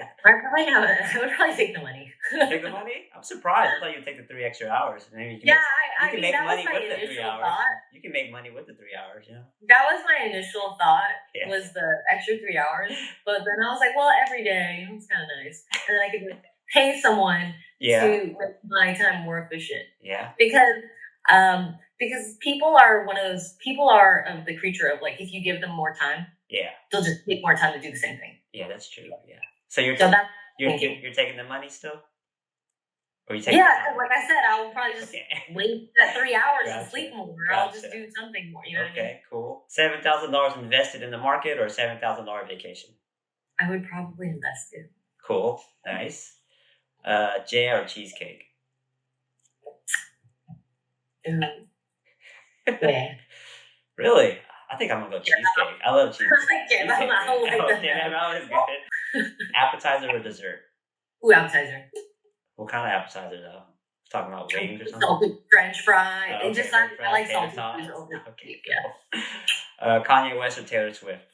would probably take the money. Take the money? I'm surprised. I thought you'd take the 3 extra hours. And then you can make money with the 3 hours. You can make money with the 3 hours, yeah. That was my initial thought, was the extra 3 hours. But then I was like, well, every day, it's kind of nice. And then I could pay someone to make my time more efficient. Yeah. Because people are of the creature of like, if you give them more time, they'll just take more time to do the same thing. Yeah, that's true. Yeah. So you're taking the money still? Or you taking because like I said, I will probably just wait that 3 hours and sleep more. I'll just do something more. You know what I mean? Cool. $7,000 invested in the market or $7,000 vacation? I would probably invest it. Cool. Nice. Jay or cheesecake? Yeah. Really? I think I'm gonna go cheesecake. I love cheesecake. I'm not holding that is good. Appetizer or dessert? Ooh, appetizer. What kind of appetizer though? Talking about wings or something? Salted French fries. Okay, Just French I like fries, tater salted fries tots. over. Okay, Yeah. cool. Kanye West or Taylor Swift?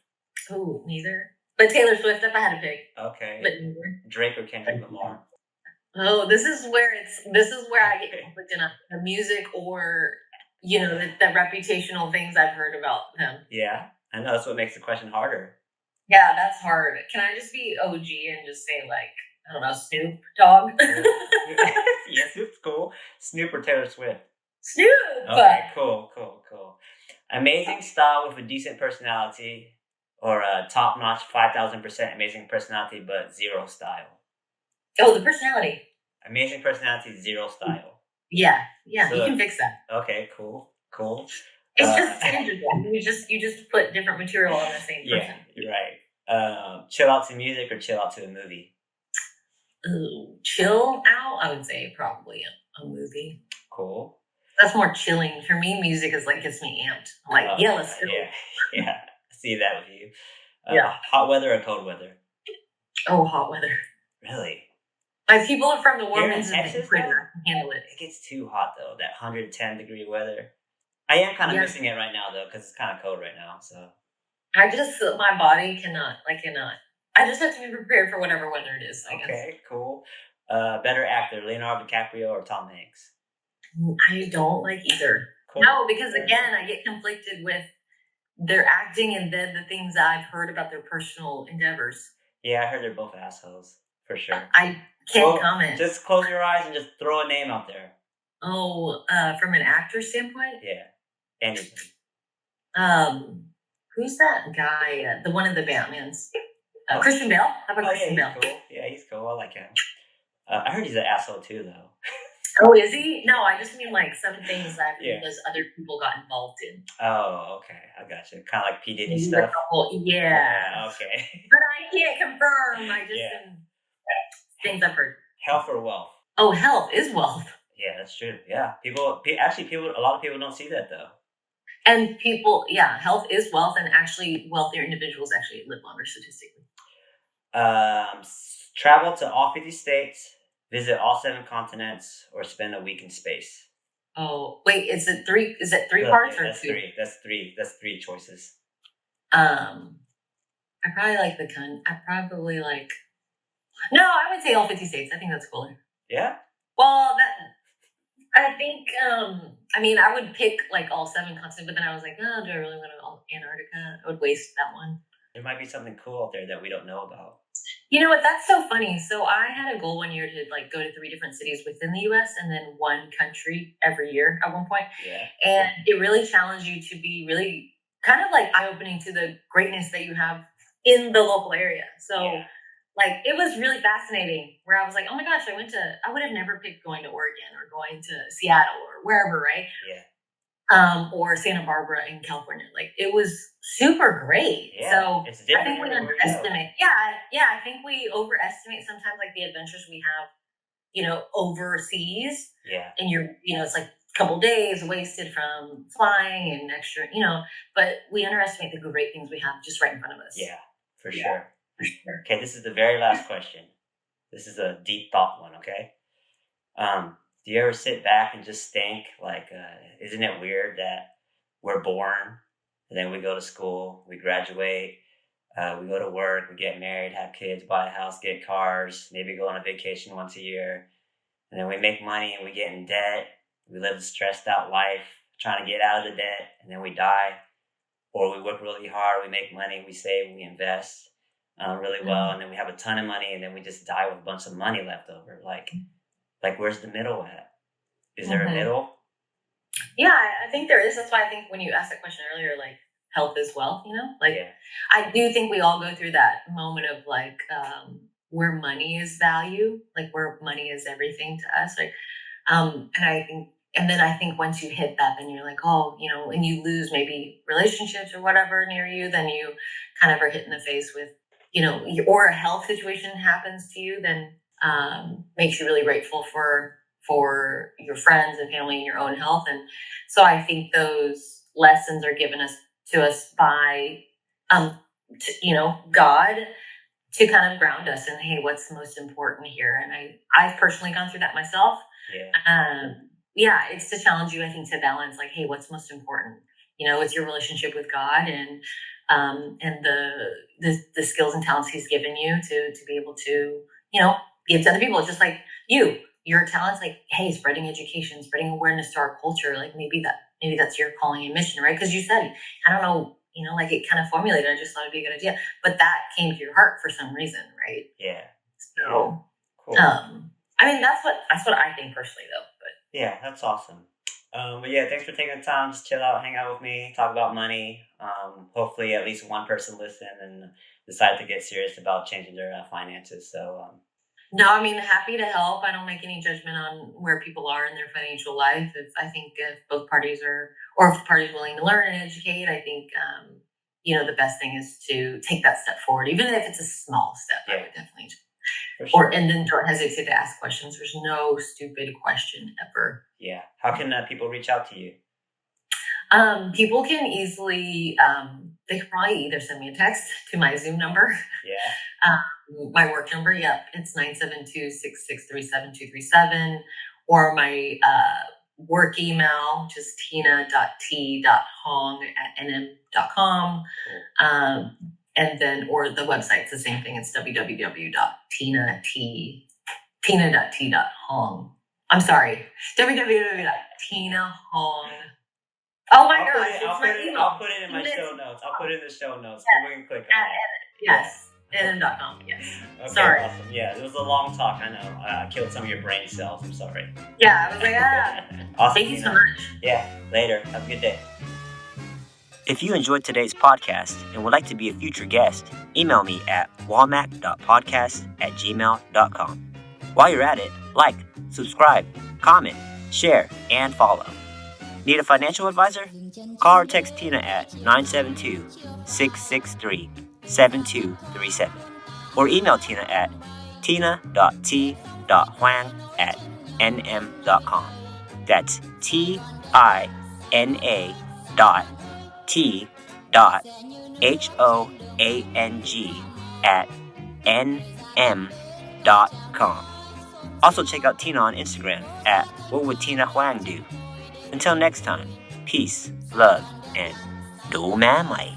Oh, neither. But Taylor Swift, if I had to pick. Okay. But neither. Drake or Kendrick Lamar? Oh, this is where I get conflicted on the music or the reputational things I've heard about him. Yeah, I know that's what makes the question harder. Yeah, that's hard. Can I just be OG and just say like, I don't know, Snoop Dogg? Yeah, Snoop's cool. Snoop or Taylor Swift? Snoop. Okay, cool. Amazing style with a decent personality, or a top-notch 5,000% amazing personality but zero style? Oh, the personality. Amazing personality, zero style. Yeah, so, you can fix that. Okay, cool. It's just tangible. You just put different material on the same person. Yeah, you're right. Chill out to music or chill out to a movie? Ooh, chill out, I would say probably a movie. Cool. That's more chilling. For me, music is like gets me amped. I'm like, yeah, let's go. Yeah. I see that with you. Yeah. Hot weather or cold weather? Oh, hot weather. Really? My people are from the Warmans and Texas, can handle it. It gets too hot though. That 110-degree weather. I am kind of missing it right now though, because it's kind of cold right now. So my body cannot. I just have to be prepared for whatever weather it is. I guess. Okay, cool. Better actor, Leonardo DiCaprio or Tom Hanks? I don't like either. Cool. No, because again, I get conflicted with their acting and then the things I've heard about their personal endeavors. Yeah, I heard they're both assholes for sure. I can't comment. Just close your eyes and just throw a name out there. Oh, from an actor standpoint? Yeah, anybody. Who's that guy? The one of the Batmans. Christian Bale. How about Christian Bale? Cool. Yeah, he's cool. I like him. I heard he's an asshole too, though. Oh, is he? No, I just mean like some things that those other people got involved in. Oh, okay. I got you. Kind of like P. Diddy stuff. Yeah. Okay. But I can't confirm. I just things I've heard. Health or wealth? Oh, health is wealth. Yeah, that's true. Yeah, a lot of people don't see that though. And health is wealth, and actually, wealthier individuals actually live longer statistically. Travel to all 50 states, visit all 7 continents, or spend a week in space. Oh, wait, is it three parts or that's 2? That's 3 choices. I probably like no, I would say all 50 states. I think that's cooler. Yeah? Well, I think, I would pick like all 7 continents, but then I was like, oh, do I really want to go to Antarctica? I would waste that one. There might be something cool out there that we don't know about. You know what? That's so funny. So I had a goal one year to like go to 3 different cities within the U.S. and then 1 country every year at one point. Yeah. And it really challenged you to be really kind of like eye-opening to the greatness that you have in the local area. So like it was really fascinating where I was like, oh my gosh, I would have never picked going to Oregon or going to Seattle or wherever, right? Yeah. Or Santa Barbara in California. Like it was super great. Yeah, so it's I think we underestimate. I think we overestimate sometimes like the adventures we have, overseas. Yeah. And it's like a couple days wasted from flying and extra, but we underestimate the great things we have just right in front of us. Yeah, for sure. Okay, this is the very last question. This is a deep thought one, okay? Do you ever sit back and just think, like, isn't it weird that we're born, and then we go to school, we graduate, we go to work, we get married, have kids, buy a house, get cars, maybe go on a vacation once a year, and then we make money and we get in debt, we live a stressed out life, trying to get out of the debt, and then we die, or we work really hard, we make money, we save, we invest really well, and then we have a ton of money, and then we just die with a bunch of money left over, like, where's the middle at? Is there a middle? Yeah, I think there is. That's why I think when you asked that question earlier, like, health is wealth, I do think we all go through that moment of, like, where money is value, like, where money is everything to us. Like, and then I think once you hit that, then you're like, oh, and you lose maybe relationships or whatever near you, then you kind of are hit in the face with, or a health situation happens to you, then makes you really grateful for your friends and family and your own health. And so I think those lessons are given to us by, God to kind of ground us in, hey, what's the most important here? And I've personally gone through that myself. Yeah, it's to challenge you, I think, to balance like, hey, what's most important? It's your relationship with God and the skills and talents He's given you to be able to, give to other people. Just like your talents, like, hey, spreading education, spreading awareness to our culture. Like maybe that's your calling and mission, right? Because you said, I don't know, like it kind of formulated. I just thought it'd be a good idea, but that came to your heart for some reason, right? Yeah. So, cool. I mean, that's what I think personally, though. But yeah, that's awesome. But yeah, thanks for taking the time. Just chill out, hang out with me, talk about money. Hopefully, at least one person listen and decide to get serious about changing their finances. So. No, I mean, happy to help. I don't make any judgment on where people are in their financial life. If both parties or if parties willing to learn and educate, I think, the best thing is to take that step forward, even if it's a small step. Yeah. I would definitely. Sure. And then don't hesitate to ask questions. There's no stupid question ever. Yeah. How can people reach out to you? People can easily, they can probably either send me a text to my Zoom number. Yeah. My work number, yep, it's 972-663-7237, or my work email, just tina.t.hoang@nm.com. Cool. And then, or the website's the same thing. It's www.tina.t.hoang. I'm sorry, www.tinahoang. Oh my gosh, I'll put it in my show notes. I'll put it in the show notes. People can click on it. Yes. nm.com, yes. Okay, sorry. Awesome. Yeah, it was a long talk. I know. I killed some of your brain cells. I'm sorry. Yeah, I was like, awesome. Thank you so much. Yeah, later. Have a good day. If you enjoyed today's podcast and would like to be a future guest, email me at walmach.podcast@gmail.com. While you're at it, like, subscribe, comment, share, and follow. Need a financial advisor? Call or text Tina at 972-663-7237. Or email Tina at tina.t.hoang@nm.com. That's tina.t.hoang@nm.com. Also check out Tina on Instagram at What Would Tina Hoang Do? Until next time, peace, love, and do man light.